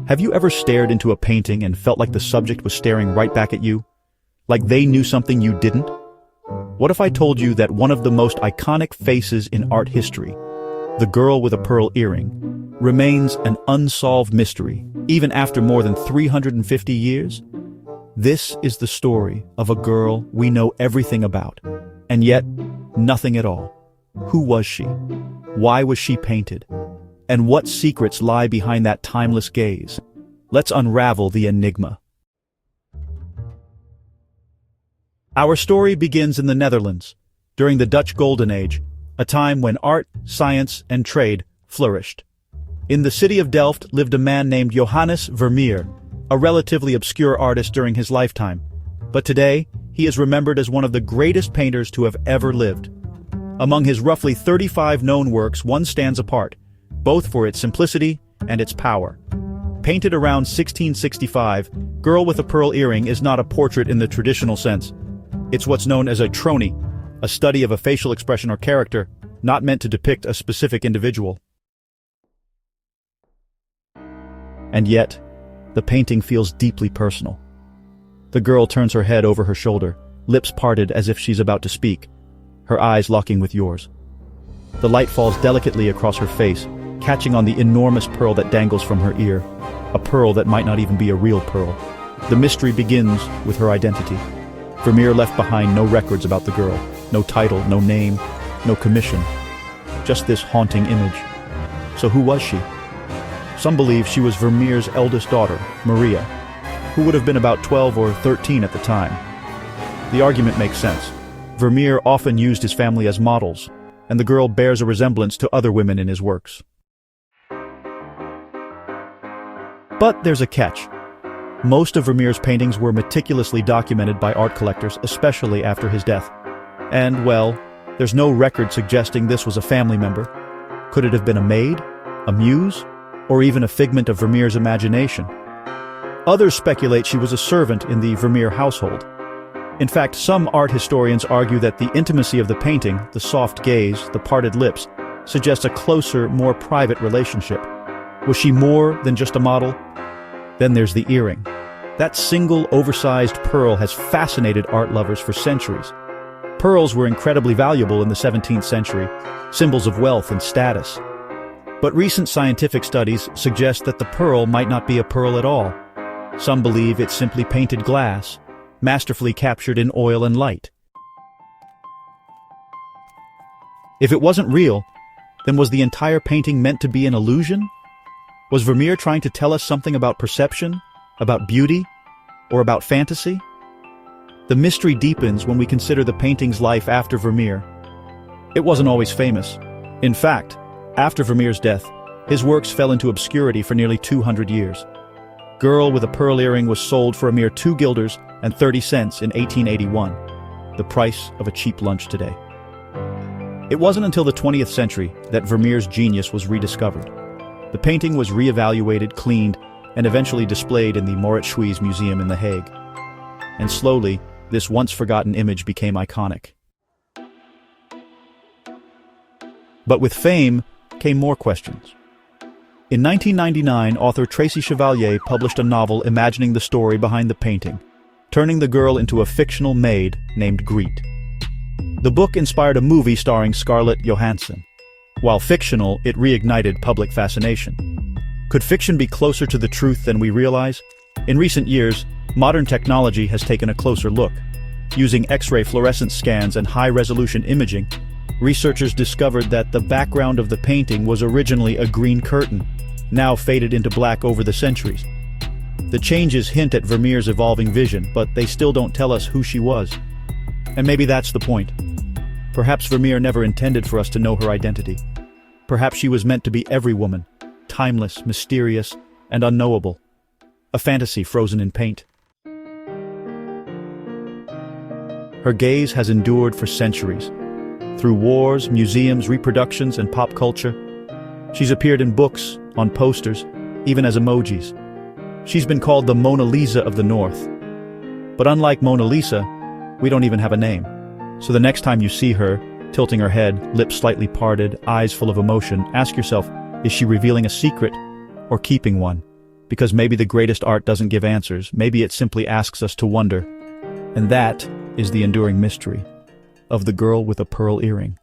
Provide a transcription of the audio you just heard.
Have you ever stared into a painting and felt like the subject was staring right back at you? Like they knew something you didn't? What if I told you that one of the most iconic faces in art history, the girl with a pearl earring, remains an unsolved mystery, even after more than 350 years? This is the story of a girl we know everything about, and yet nothing at all. Who was she? Why was she painted? And what secrets lie behind that timeless gaze? Let's unravel the enigma. Our story begins in the Netherlands, during the Dutch Golden Age, a time when art, science, and trade flourished. In the city of Delft lived a man named Johannes Vermeer, a relatively obscure artist during his lifetime. But today, he is remembered as one of the greatest painters to have ever lived. Among his roughly 35 known works, one stands apart, both for its simplicity and its power. Painted around 1665, Girl with a Pearl Earring is not a portrait in the traditional sense. It's what's known as a trony, a study of a facial expression or character, not meant to depict a specific individual. And yet, the painting feels deeply personal. The girl turns her head over her shoulder, lips parted as if she's about to speak, her eyes locking with yours. The light falls delicately across her face, catching on the enormous pearl that dangles from her ear, a pearl that might not even be a real pearl. The mystery begins with her identity. Vermeer left behind no records about the girl, no title, no name, no commission, just this haunting image. So who was she? Some believe she was Vermeer's eldest daughter, Maria, who would have been about 12 or 13 at the time. The argument makes sense. Vermeer often used his family as models, and the girl bears a resemblance to other women in his works. But there's a catch. Most of Vermeer's paintings were meticulously documented by art collectors, especially after his death. And, well, there's no record suggesting this was a family member. Could it have been a maid, a muse, or even a figment of Vermeer's imagination? Others speculate she was a servant in the Vermeer household. In fact, some art historians argue that the intimacy of the painting, the soft gaze, the parted lips, suggests a closer, more private relationship. Was she more than just a model? Then there's the earring. That single, oversized pearl has fascinated art lovers for centuries. Pearls were incredibly valuable in the 17th century, symbols of wealth and status. But recent scientific studies suggest that the pearl might not be a pearl at all. Some believe it's simply painted glass, masterfully captured in oil and light. If it wasn't real, then was the entire painting meant to be an illusion? Was Vermeer trying to tell us something about perception, about beauty, or about fantasy? The mystery deepens when we consider the painting's life after Vermeer. It wasn't always famous. In fact, after Vermeer's death, his works fell into obscurity for nearly 200 years. Girl with a Pearl Earring was sold for a mere 2 guilders and 30 cents in 1881, the price of a cheap lunch today. It wasn't until the 20th century that Vermeer's genius was rediscovered. The painting was re-evaluated, cleaned, and eventually displayed in the Mauritshuis Museum in The Hague. And slowly, this once-forgotten image became iconic. But with fame came more questions. In 1999, author Tracy Chevalier published a novel imagining the story behind the painting, turning the girl into a fictional maid named Greet. The book inspired a movie starring Scarlett Johansson. While fictional, it reignited public fascination. Could fiction be closer to the truth than we realize? In recent years, modern technology has taken a closer look. Using X-ray fluorescence scans and high-resolution imaging, researchers discovered that the background of the painting was originally a green curtain, now faded into black over the centuries. The changes hint at Vermeer's evolving vision, but they still don't tell us who she was. And maybe that's the point. Perhaps Vermeer never intended for us to know her identity. Perhaps she was meant to be every woman, timeless, mysterious, and unknowable. A fantasy frozen in paint. Her gaze has endured for centuries. Through wars, museums, reproductions, and pop culture, she's appeared in books, on posters, even as emojis. She's been called the Mona Lisa of the North. But unlike Mona Lisa, we don't even have a name. So the next time you see her, tilting her head, lips slightly parted, eyes full of emotion, ask yourself, is she revealing a secret or keeping one? Because maybe the greatest art doesn't give answers, maybe it simply asks us to wonder. And that is the enduring mystery of the girl with a pearl earring.